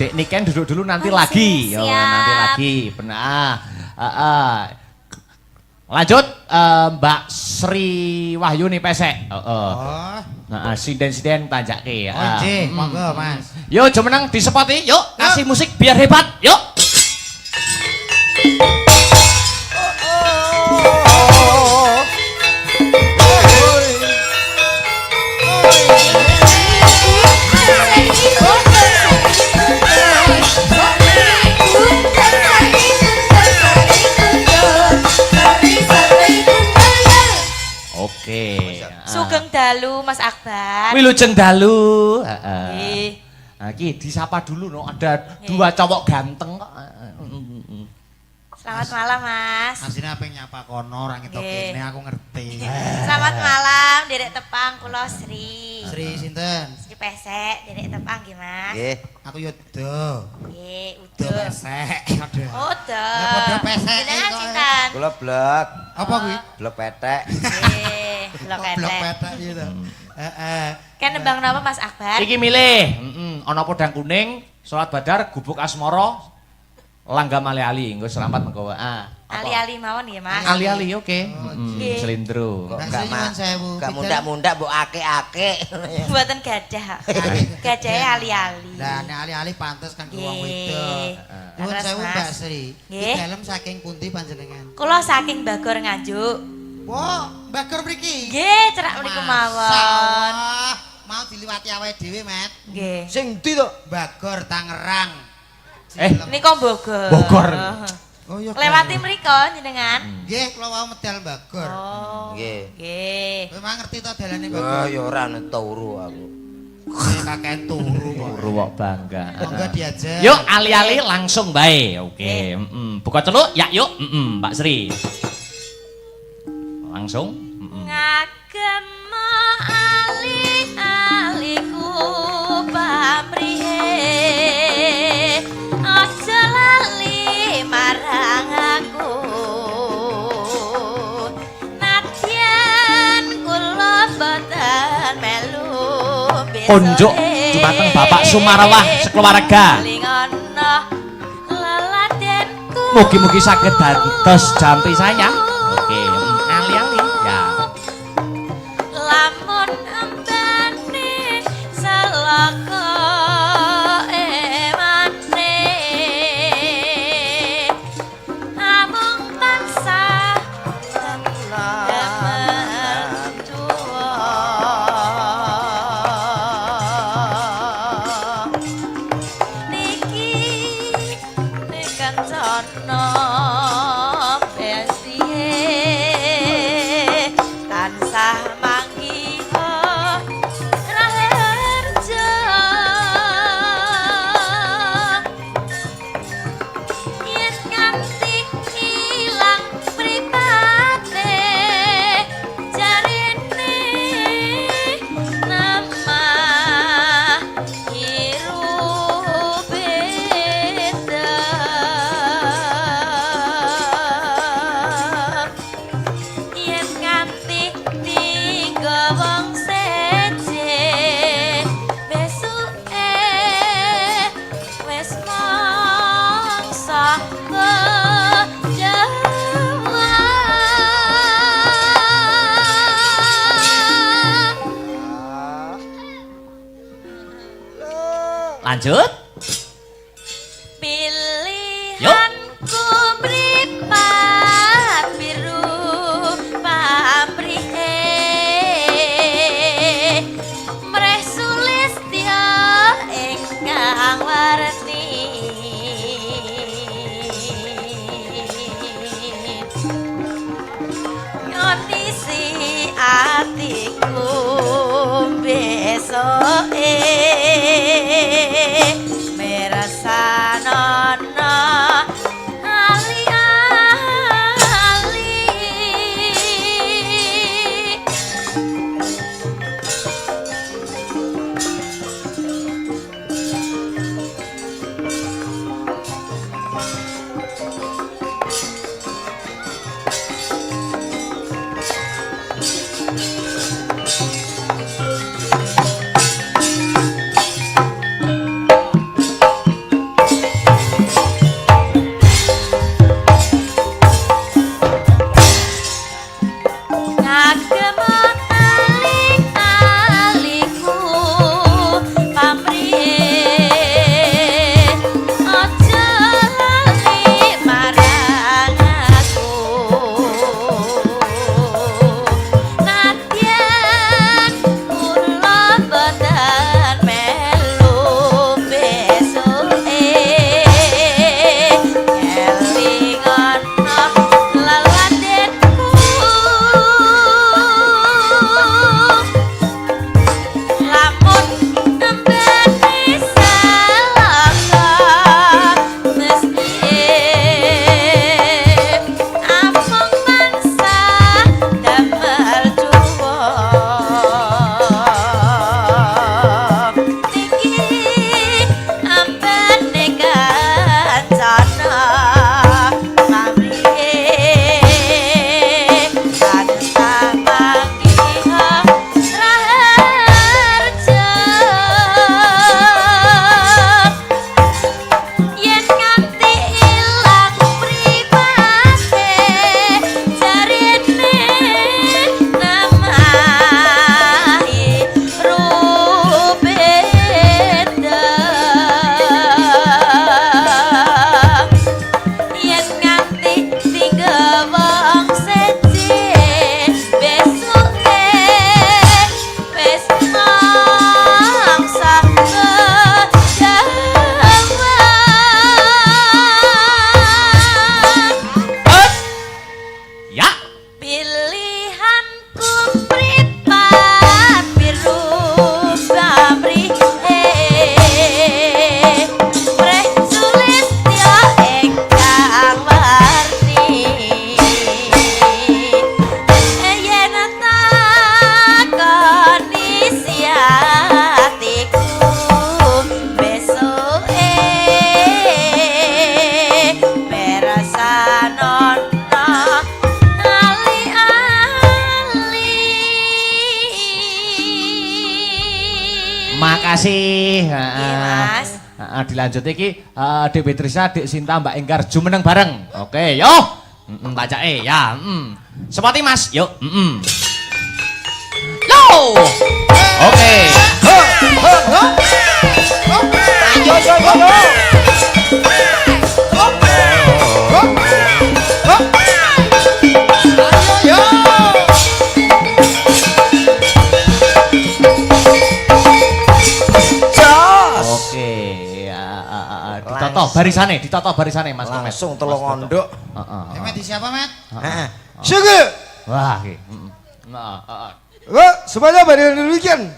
Dek Niken duduk dulu nanti lagi. Yo, nanti lagi. Benar. Lanjut Mbak Sri Wahyuni Pesek. Nah, sinden-sinden tanjake. Nggih, monggo Mas. Yo jumeneng disepoti, yuk kasih musik biar hebat. Yuk. Oke. Sugeng dalu Mas Akbar. Wilujeng dalu. Nggih. Iki disapa dulu no, ada dua cowok ganteng kok. Selamat malam Mas. Asine apa nyapa kono ora ngetok kene aku ngerti. Selamat malam Derek Tepang kula Sri. Sri sinten? Sri Pesek, Derek Tepang nggih Mas. Nggih, aku yo Do. Nggih, Do udo. pesek. Oh, do. Ya padha pesek. Jenengan sinten? Kula blek. Apa kuwi? Blek petek. Nggih, blok Blok ketek. petek gitu. Heeh. Kan nembang napa Mas Akbar? Iki milih, ana podang kuning, salat badar, gubuk asmara, langgam ali-ali, nggo selamat mengko. Ali-ali mawon nggih Mas. Ali-ali oke. Nggih. Selindro. Gak sewu. Gak mundak-mundak mbok ake-ake. Mboten gadah. Gadahe ali-ali. Lah nek ali-ali pantes kan wong Nggih. wedok. Nuwun Terus, sewu Mas. Mbak Sri. Nggih. Di dalem saking pundi panjenengan? Kula saking Bagor Nganjuk. Wah, Bagor mriki. Nggih, cerak mriku mawon. Masyaallah. Mau diliwati awake dhewe, Mat. Nggih. Sing ndi to? Bagor Tangerang. Nika Bogor. Bogor. Oh iya. Lewati mriko jenengan. Nggih, kula wau medal Bagor. Oh. Nggih. Nggih. Memang ngerti to dalane Oh Bagor. ya ora turu aku. Kakek turu kok. Turu kok bangga. Monggo diajak. Yuk ali-ali langsung bae. Oke, buka celuk ya yuk, Mbak Sri. Langsung. Ngagem ali-aliku pamrihe aja lali marang aku nadyan kula boten melu Konjuk dumateng Bapak Sumarawah sekeluarga. Mugi-mugi saged dados jampi saya. Oke, ali-ali ya. Lamun ambane salaka emane amung tansah temen tuwa niki kancana besihe tansah manggiha raharja yen kanthi ilang mripate jarine nama hirup beda yen kanthi tiga wong seje besuke wis mangsa Lanjut. Pilihanku mripat biru pamrihe mreh sulistya ingkang warni ngondisi atiku besoke merasanono ali-ali kasih. Iya, Mas. Dilanjut iki Dek Beatrice, Dek Sinta, Mbak Enggar jumeneng bareng. Oke, yo. Bacake ya. Sepati Mas, yuk. Yo. Oke. Ayo yo yo yo. Oke, ditata barisane Mas Komet. Langsung telung ondok. Met di siapa, Met? Heeh. Syukur. Wah, iki. Wah, semuanya pada demikian.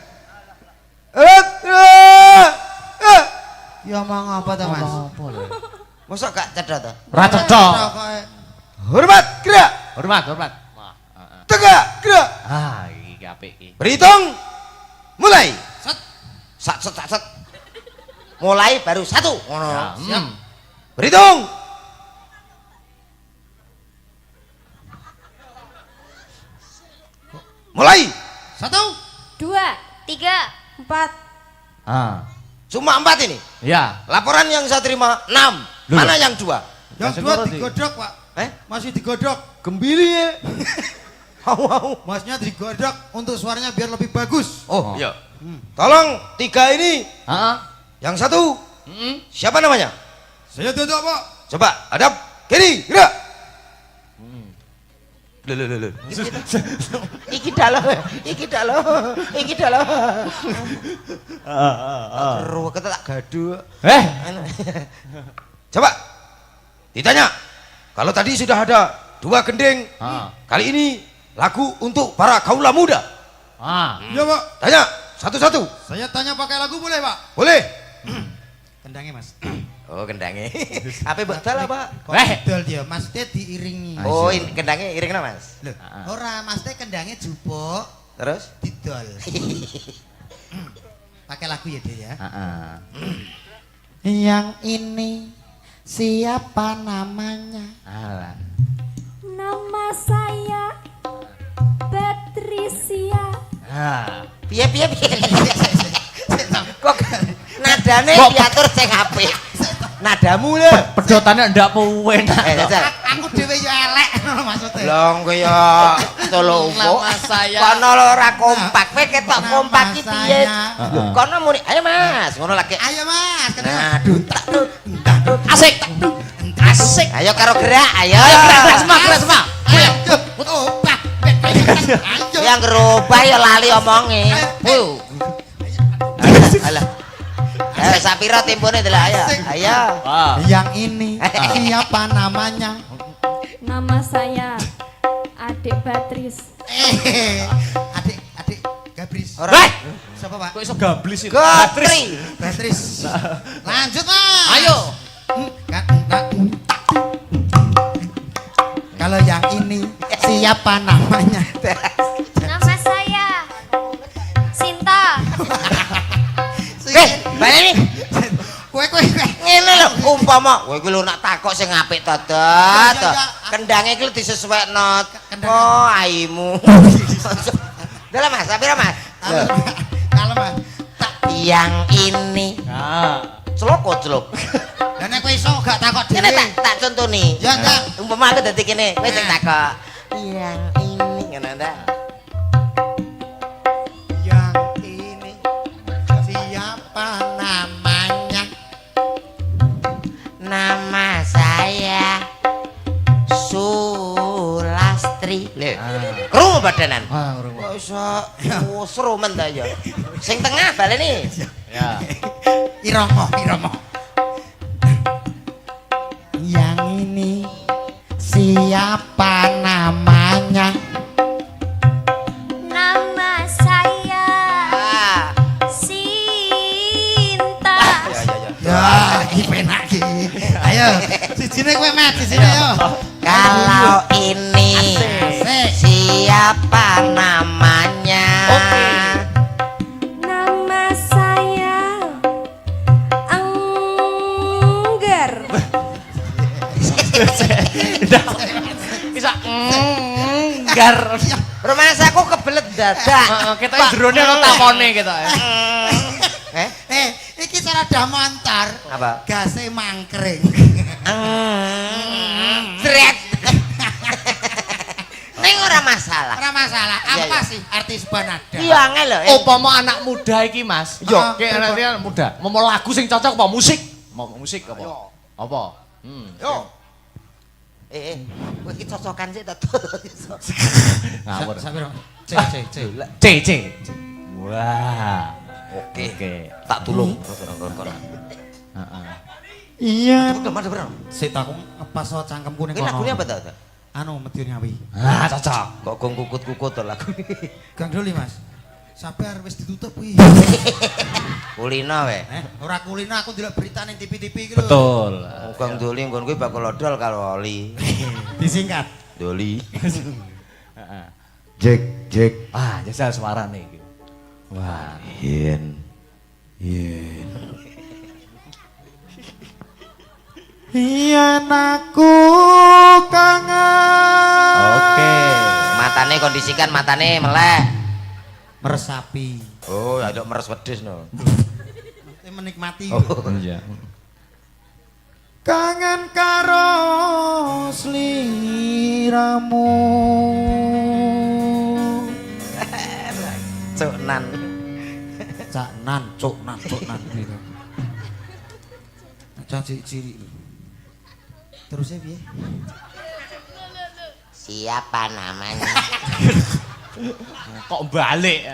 Ya omong apa to, Mas? Mosok gak cedhak to? Ora cocok. Hormat, gerak. Hormat. Tegak, gerak. Iki apik iki. Berhitung. Mulai. Sat. Mulai baru satu. Ngono. Siap. Berhitung. Mulai. 1, 2, 3, 4. Cuma 4 ini. Ya. Laporan yang saya terima 6. Loh. Mana yang 2? Yang Kasih 2 berarti. digodok, Pak. Masih digodok. Gembili ya. Masnya digodok untuk suaranya biar lebih bagus. Oh, iya. Tolong 3 ini. Heeh. Yang 1. Siapa namanya? Saya duduk, Pak. Coba hadap kiri, gerak. Loh. Iki dalam. Ruh kata tak gaduh. Coba ditanya. Kalau tadi sudah ada 2 gending, kali ini lagu untuk para kaula muda. Iya, Pak. Tanya satu-satu. Saya tanya pakai lagu boleh, Pak? Boleh. Kendangnya, Mas. Oh, kendangnya. Apa betul lah, Pak? Kok idol dia, Mas Teh diiringi. Oh, ini kendangnya iring Mas. Loh, ora Mas Teh kendangnya jupuk Terus? didol. Pakai lagu ya dia ya. Yang ini siapa namanya? Nama saya Patricia. Piye. Kok nadane diatur sing apik. Nadamu lho. Pedotannya ndak enak. Jajal. Aku dhewe yo elek ngono maksudnya. Long kaya tolo upo. Kono lho ora kompak, kowe ketok kompak iki piye? Kono muni, ayo Mas, ngono lagi. Ayo Mas, Nah, duntak dut. Asik. Ayo karo gerak, ayo. Gerak semua. Ayo, obah. Ayo. Yang gerobah ya lali omonge. Alah. Ayo sapiro timpune delok ayo. Ayo. Yang ini siapa namanya? Nama saya Adik Batris. Adik Gabris. Ora. Siapa, Pak? Kok iso gablis itu? Gotri. Batris. Lanjut, Mas. Ayo. Kalau yang ini siapa namanya? Nama saya Sinta. Baleni. Kowe Ngene lho, umpama kowe iki lho nak takok sing apik to, Dot. Kendange iki disesuaikno. Oh, aimu. Dalam Mas, sapira Mas? Kalau Mas, Yang ini. Celok. lah nek kowe iso gak takok Kene dhewe. tak contoni. Ya, tak. Umpama aku dadi kene, kowe sing takok. Yang ini ngono ta. Yang ini siapa namanya? Nama saya Sulastri. Lho. Krungu badanan. Kok iso seru men ta ya. Sing tengah baleni. Ya. Iromo. Yang ini siapa namanya? Nama saya Ah. Sinta. Ya, iki penak iki. Ayo, sijine kowe Mat, sijine yo. Kalau ini Asik. siapa namanya? Nama saya Enggar. Bisa gar. Rumah aku kebelet dadak. Kita jerone ono takone kita. Eh? rada montor. Apa? Gase mangkring. Sret. Ning ora masalah. Ora masalah. Iya, Apa iya. sih arti sebuah nada? Iya angel lho. Upama anak muda iki, Mas. Yo. Kayak anak muda. Mau lagu sing cocok apa musik? Mau musik apa? Apa? Yo. Kowe iki cocokan sik ta. Ngawur. Sampai C. C C. Wah. Oke. Tak tulung. Heeh. Iya. Udah mana bro? Sik tak ngepas so cangkemku ning Ini kono. lagunya apa ta? Anu Medyun Ngawi. Ah, cocok. Kok gong kukut-kukut to lagu. Gang Doli, Mas. Sampai arep wis ditutup kuwi. Kulino we. Ora kulino aku ndelok berita ning TV-TV iki lho. Betul. Gong doli nggon kuwi bakal odol karo oli. Disingkat. Doli. Heeh. Jack. Ah, jajal suarane iki. Wah. Yen. Yen aku kangen. Oke. Matane kondisikan matane melek. Meresapi. Oh, ya dok meres wedhus no. Menikmati. Iya. Kangen karo sliramu. Cuknan. Cuk nan gitu. Ciri. Terusnya piye? Siapa namanya? Kok balik?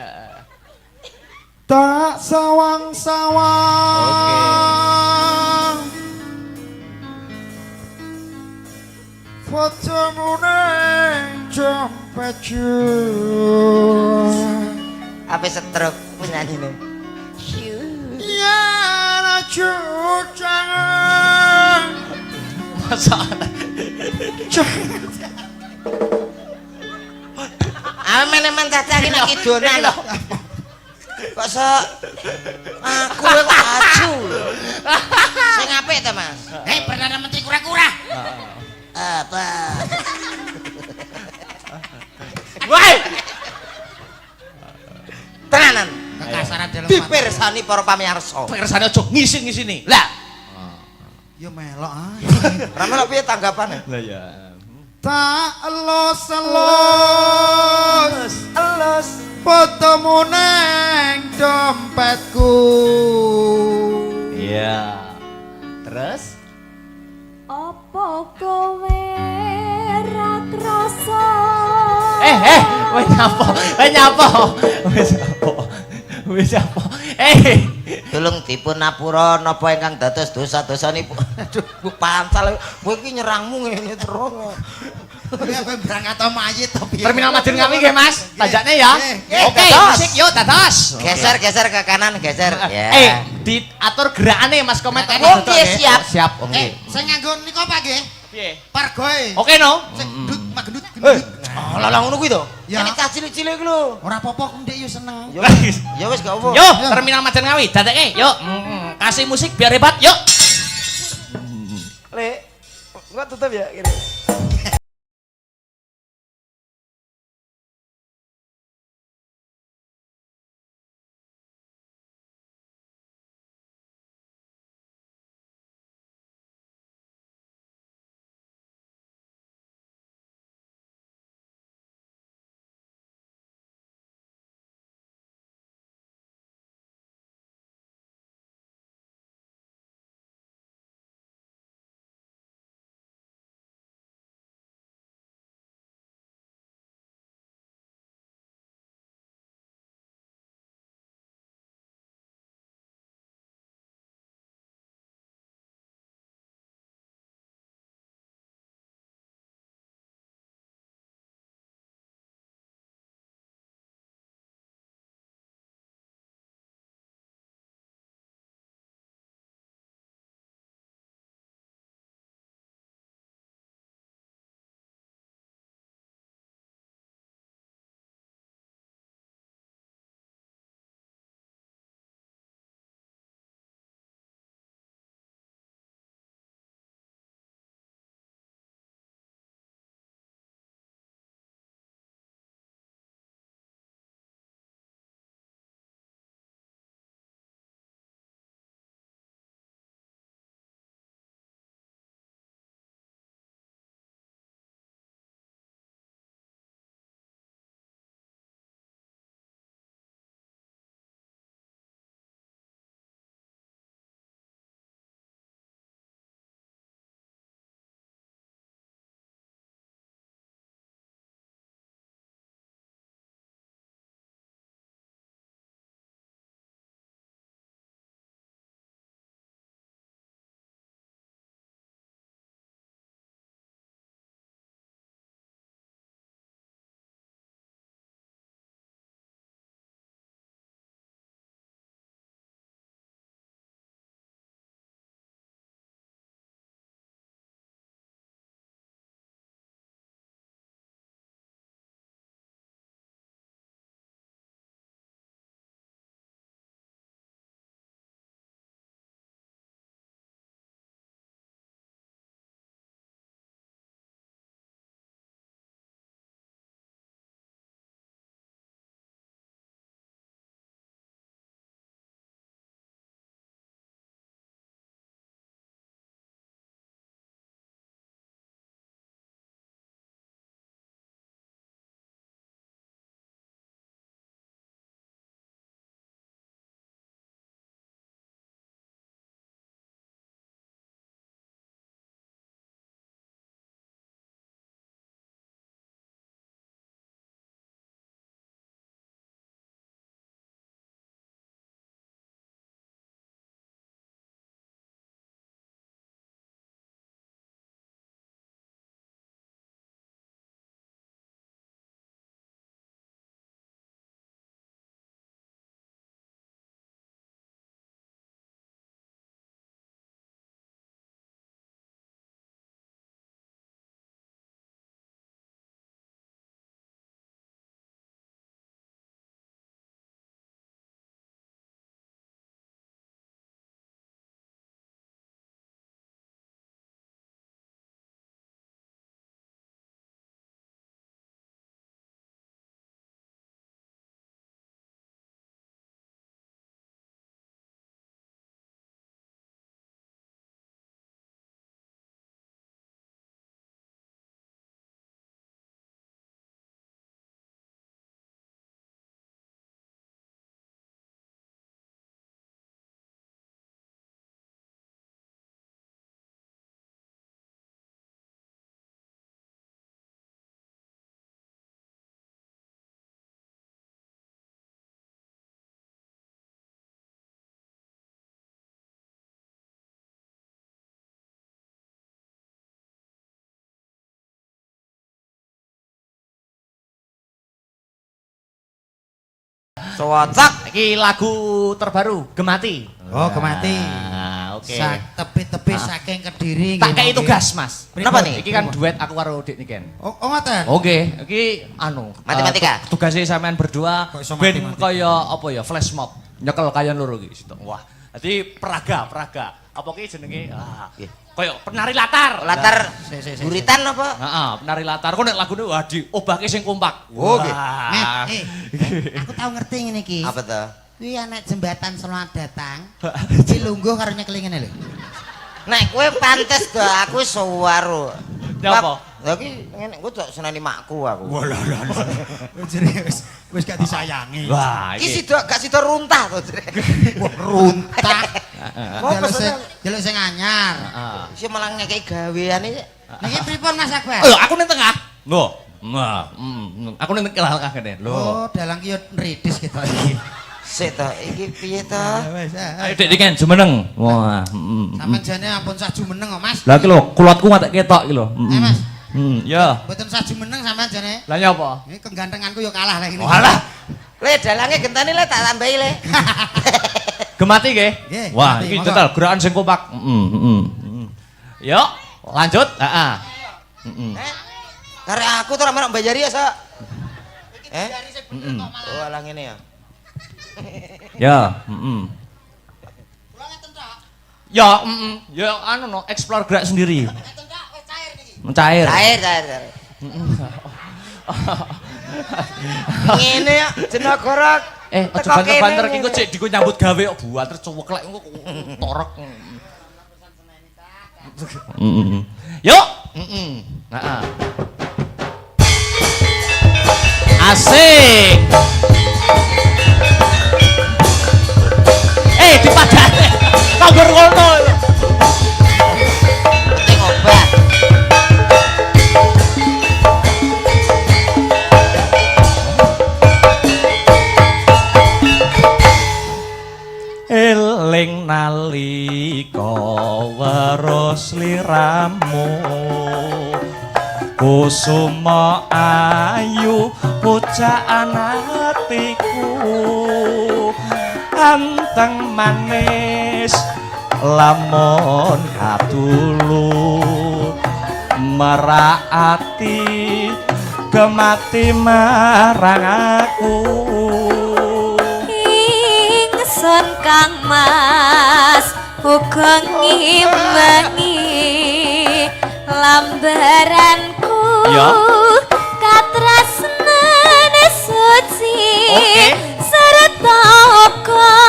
Tak sawang-sawang. Fotomu ning dompetku. Apa stroke penyanyine? Ya aja jangan. Masa Men cacah iki nek kidonan lho. Kok aku kok aju. Sing apik ta, Mas? Hei, Perdana Menteri kura-kura. Apa? Woi. Tenanan. Kekasaran dalam Dipirsani para pamirsa. Pirsane aja ngisin-ngisini. Lah. Yo melok ah. Ramel piye tanggapane? Lah ya. Tak elus fotomu neng dompetku. Iya. Terus? Opo kowe ra krasa? Wis nyapa? Wis nyapa? Tulung dipunapura napa ingkang dados dosa-dosanipun. Aduh, Bu Pancal, kowe iki nyerangmu ngene terus. Kowe apa berangkat mayit to piye? Terminal Madun Ngawi nggih, Mas. Tajaknya ya. Oke, dados. musik yuk dados. Geser ke kanan, geser. Ya. Diatur gerakane Mas komentar. Oke, siap. Siap, oke. Sing nganggo niku apa nggih? Piye? Pargoe. Oke no. Sing gendut. Oh, lah ngono kuwi to. Ya. Ini cah cilik-cilik iki lho. Ora apa-apa ndek yo seneng. Ya wis gak apa. Yuk, Terminal Madun Ngawi, dadekke. Yuk. Kasih musik biar hebat. Yuk. Lek, gua tutup ya gini. Cocok. Iki lagu terbaru Gemati. Oh, Gemati. Oke. Tepi-tepi saking Kediri Tak kei tugas, Mas. Kenapa nih? Iki kan duet aku karo Dik Niken. Oh, ngoten. Oke, iki anu Matematika. Tugasnya sampean berdua Kok iso ben matematika? kaya apa ya flash mob. Nyekel kaya loro iki situ. Wah, dadi peraga. Apa ki jenenge? Kaya penari latar. Latar Si. guritan apa? Heeh, penari latar. Kok nek lagune wah diobahke sing kompak. Oke. Wah. Aku tahu ngerti ngene iki. Apa tuh? Kuwi anak jembatan Selamat Datang. Iki lungguh karo nyekeling ngene lho. Nek kowe pantes to, aku suwaru. Nyapa? Lah iki ngene aku tok seneni makku aku. Walah. Jere wis gak disayangi. Wah, Iki iki. gak sida runtah to, Jrek. Wah, runtah. Mau Jaluk sing anyar. Heeh. Iki malah ngekeki gawean iki. Niki pripun Mas Akbar? Lho, aku ning tengah. Lho. Nah, aku ning tengah kene. Lho. Oh, dalang ki yo nridis gitu iki. Sik to, iki piye to? Wis. Ayo Dik Niken jumeneng. Wah, Sampeyan jane ampun sah jumeneng kok, Mas. Lah iki lho, kulotku ngatek ketok iki lho. Mas. Ya. Mboten sah jumeneng sampeyan jane. Lah nyapa? Ini kegantenganku yo kalah lagi ini. Walah. Le dalange gentane le tak tambahi le. Gemati nggih? Nggih, Wah, Gemati, iki monggo. total gerakan sing kompak. Yuk, lanjut. Heeh. Karek aku to ora menak mbayari ya, Sok. Oh, alah ngene ya. Ya, Ya, ya anu no, explore gerak sendiri. Mencair. Cair. Ngene ya, jenagara. Aja banter-banter iki kok cek diku nyambut gawe kok buat cuweklek engko torok. Yuk. Heeh. Asik. Dipadane. Kabur ngono. Penting obat. Eling nalika weruh sliramu kusuma ayu pujaan atiku anteng manis lamun katulu meraati gemati marang aku ingsun Kang Mas uga ngimbangi lambaranku Ya. katresnane suci Oke. sarta uga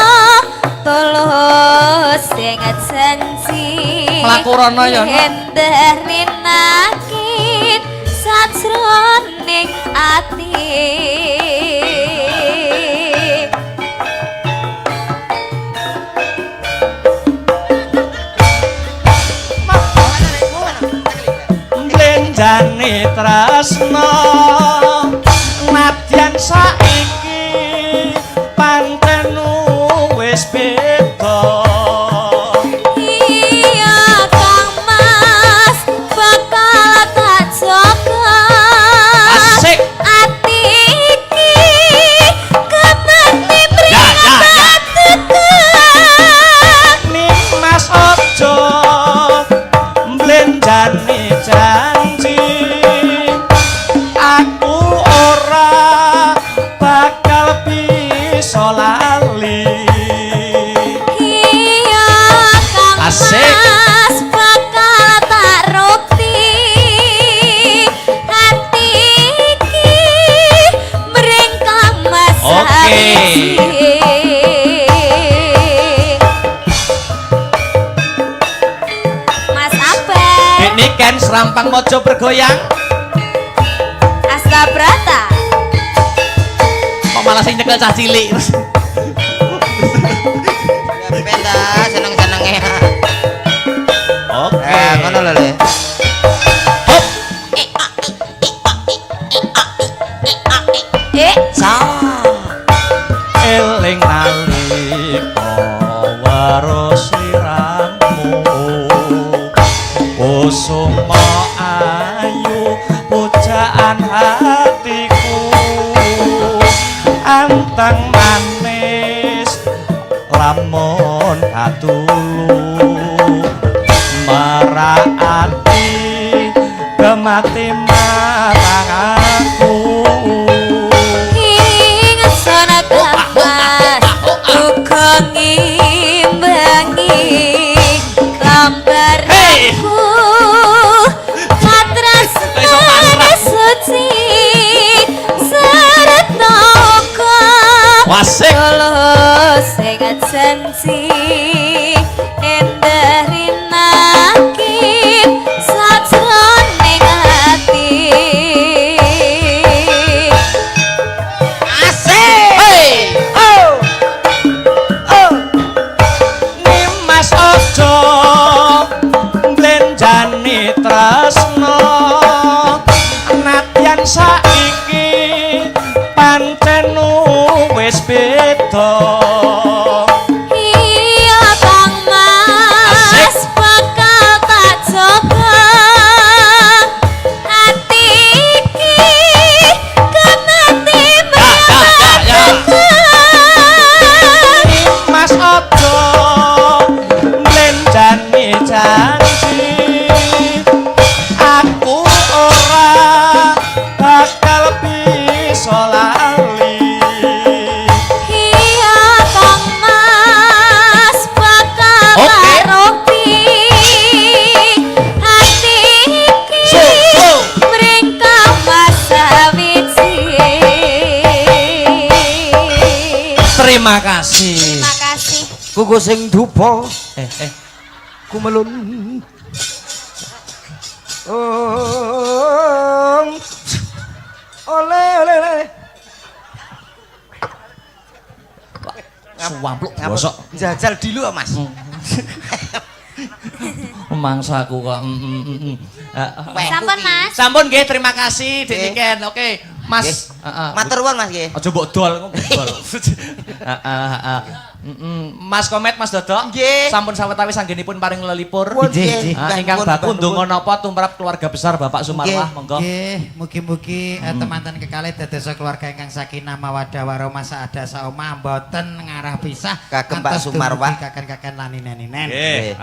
tulus sing janji Mlaku rono ya, no? Hendarinakin sajroning ati Blenjane tresno nadyan saiki pancen wis beda iya Kang Mas bakal tak jaga Asik. ati iki kemati Ya. priyatekan Mas ojo blenjane janji aku ora bakal bisa lali iya Kang Asik. Mas bakal tak rukti hati iki mring Kang Mas Oke. sawisi. Mas Abang Dik Niken serampang mojo bergoyang Asta Brata kok malah sing nyekel cah cilik Penta seneng-senenge. oke Ngono lho le. Sa. eling nalika weruh sliramu kusuma ayu pujaan hatiku anteng katulu meraati kemati marang aku ing sana kamas uga ngimbangi lambar aku matras suci serta uga wasik sing janji endah rinaki sajroning ati Asik. Oh. Oh. Nimas ojo blenjani tresno nadyan saiki pancen wis beda iya Kang Mas bakal tak jaga ati iki kemati Mas ojo blenjani janji aku ora bakal bisa lali iya Kang Mas bakal Oke. karopi ati iki So. mringkah masa wiji terima kasih makasih Kuku sing dupa kumelun oleh suwampluk Ngapa? bosok Jajal dulu Mas. mangsaku kok sampun Mas sampun nggih terima kasih Dik Nggih. Niken oke Mas Nggih. heeh Matur nuwun Mas nggih. aja mbok dol kok dol Mas Komet Mas Dodok Nggih. sampun sawetawis anggenipun paring lelipur Nggih. ingkang baku ndonga napa tumrap keluarga besar Bapak Sumarwah Nggih. monggo Nggih, mugi-mugi teman-teman kekalih dados keluarga ingkang sakinah mawaddah warahmah saadah saomah mboten ngarah pisah Kagem Pak Antos Sumarwah. dumugi kaken-kaken laninen-inen. nggih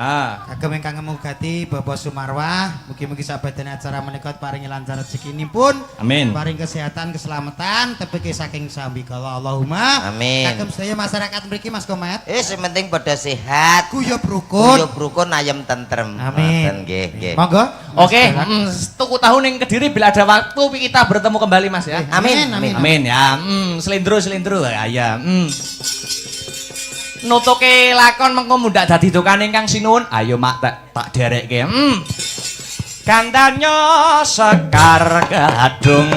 Kagem ingkang ngemugati Bapak Sumarwah, mugi-mugi sabadane acara menika paringi lancar rezekinipun. amin Paring kesehatan, keselamatan, tepeki saking sambikala Allahumma. Amin. Kagem sedaya masyarakat mriki Mas Komet. Sing penting padha sehat. Guyub rukun. Guyub rukun ayem tentrem. Amin. Ngoten, Nggih, nggih. Monggo. oke tuku tahu ning Kediri bila ada waktu kita bertemu kembali Mas ya Amin. amin ya selindro ya nutuke lakon mengko mundak dadi tukang ingkang sinuwun ayo mak tak derekke gandanya sekar gadung